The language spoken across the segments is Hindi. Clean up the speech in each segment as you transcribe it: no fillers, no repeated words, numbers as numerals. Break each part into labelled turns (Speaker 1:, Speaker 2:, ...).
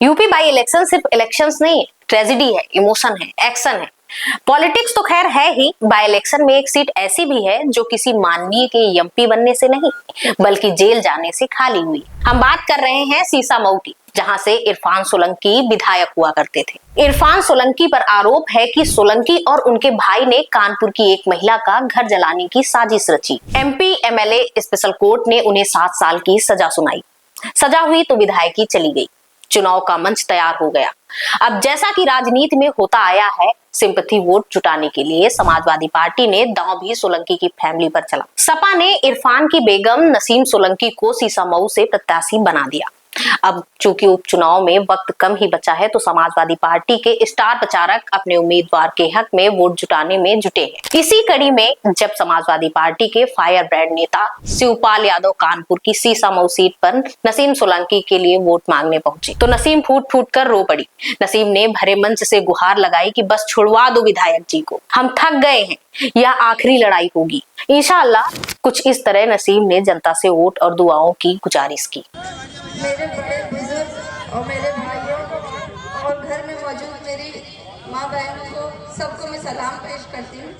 Speaker 1: यूपी बाई इलेक्शन सिर्फ इलेक्शंस नहीं, ट्रेजेडी है, इमोशन है, एक्शन है। पॉलिटिक्स तो खैर है ही, बाई इलेक्शन में एक सीट ऐसी भी है जो किसी माननीय के एमपी बनने से नहीं बल्कि जेल जाने से खाली हुई। हम बात कर रहे हैं सीसामऊ की, जहां से इरफान सोलंकी विधायक हुआ करते थे। इरफान सोलंकी पर आरोप है कि सोलंकी और उनके भाई ने कानपुर की एक महिला का घर जलाने की साजिश रची। एमपी एमएलए स्पेशल कोर्ट ने उन्हें 7 साल की सजा सुनाई। सजा हुई तो विधायकी चली गई, चुनाव का मंच तैयार हो गया। अब जैसा कि राजनीति में होता आया है, सिंपैथी वोट जुटाने के लिए समाजवादी पार्टी ने दांव भी सोलंकी की फैमिली पर चला। सपा ने इरफान की बेगम नसीम सोलंकी को सीसामऊ से प्रत्याशी बना दिया। अब चूंकि उपचुनाव में वक्त कम ही बचा है, तो समाजवादी पार्टी के स्टार प्रचारक अपने उम्मीदवार के हक में वोट जुटाने में जुटे हैं। इसी कड़ी में जब समाजवादी पार्टी के फायर ब्रांड नेता शिवपाल यादव कानपुर की सीसामऊ सीट पर नसीम सोलंकी के लिए वोट मांगने पहुंचे, तो नसीम फूट फूट कर रो पड़ी। नसीम ने भरे मंच से गुहार लगाई कि बस छुड़वा दो विधायक जी को, हम थक गए हैं, यह आखिरी लड़ाई होगी इंशाअल्लाह। कुछ इस तरह नसीम ने जनता से वोट और दुआओं की गुजारिश की।
Speaker 2: मेरे बड़े बुजुर्ग और मेरे भाइयों और घर में मौजूद मेरी माँ बहनों को सबको मैं सलाम पेश करती हूँ।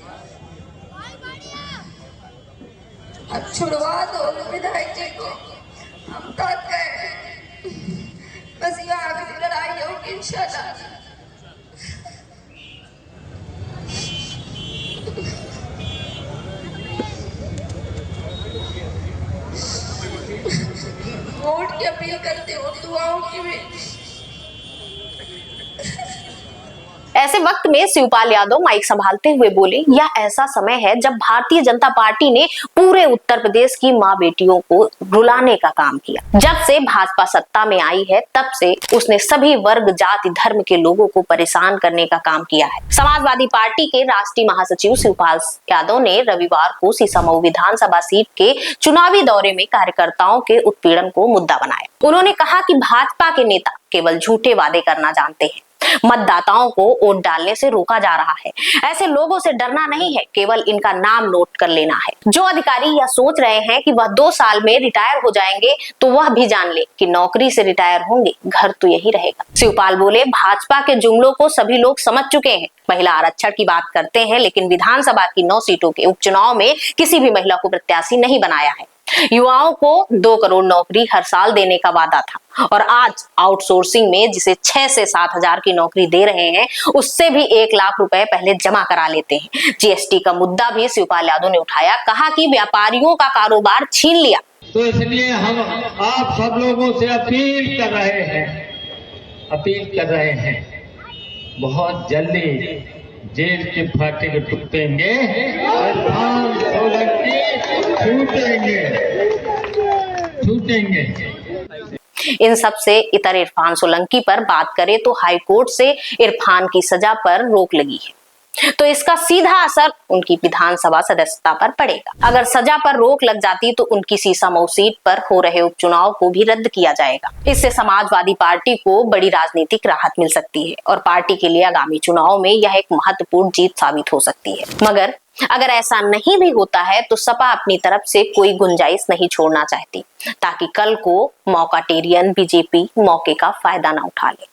Speaker 2: अब छुड़वा दो विधायक जी को, हम थक गए, बस ये आखिरी लड़ाई होगी इंशाल्लाह। वोट की अपील करते हो, दुआओं की भी।
Speaker 1: ऐसे वक्त में शिवपाल यादव माइक संभालते हुए बोले, यह ऐसा समय है जब भारतीय जनता पार्टी ने पूरे उत्तर प्रदेश की माँ बेटियों को रुलाने का काम किया। जब से भाजपा सत्ता में आई है, तब से उसने सभी वर्ग, जाति, धर्म के लोगों को परेशान करने का काम किया है। समाजवादी पार्टी के राष्ट्रीय महासचिव शिवपाल यादव ने रविवार को सीसामऊ विधानसभा सीट के चुनावी दौरे में कार्यकर्ताओं के उत्पीड़न को मुद्दा बनाया। उन्होंने कहा कि भाजपा के नेता केवल झूठे वादे करना जानते हैं, मतदाताओं को वोट डालने से रोका जा रहा है। ऐसे लोगों से डरना नहीं है, केवल इनका नाम नोट कर लेना है। जो अधिकारी यह सोच रहे हैं कि वह 2 साल में रिटायर हो जाएंगे, तो वह भी जान ले कि नौकरी से रिटायर होंगे, घर तो यही रहेगा। शिवपाल बोले, भाजपा के जुमलों को सभी लोग समझ चुके हैं। महिला आरक्षण की बात करते हैं, लेकिन विधानसभा की 9 सीटों के उपचुनाव में किसी भी महिला को प्रत्याशी नहीं बनाया है। युवाओं को 2 करोड़ नौकरी हर साल देने का वादा था, और आज आउटसोर्सिंग में जिसे 6 से 7 हजार की नौकरी दे रहे हैं, उससे भी 1 लाख रुपए पहले जमा करा लेते हैं। जीएसटी का मुद्दा भी शिवपाल यादव ने उठाया, कहा कि व्यापारियों का कारोबार छीन लिया।
Speaker 3: तो इसलिए हम आप सब लोगों से अपील कर रहे हैं, बहुत जल्दी जेल के फाटक टूटेंगे, इरफान सोलंकी छूटेंगे।
Speaker 1: इन सब से इतर इरफान सोलंकी पर बात करें तो हाईकोर्ट से इरफान की सजा पर रोक लगी है, तो इसका सीधा असर उनकी विधानसभा सदस्यता पर पड़ेगा। अगर सजा पर रोक लग जाती तो उनकी सीसामऊ सीट पर हो रहे उपचुनाव को भी रद्द किया जाएगा। इससे समाजवादी पार्टी को बड़ी राजनीतिक राहत मिल सकती है और पार्टी के लिए आगामी चुनाव में यह एक महत्वपूर्ण जीत साबित हो सकती है। मगर अगर ऐसा नहीं भी होता है, तो सपा अपनी तरफ से कोई गुंजाइश नहीं छोड़ना चाहती, ताकि कल को मौका टेरियन बीजेपी मौके का फायदा न उठा ले।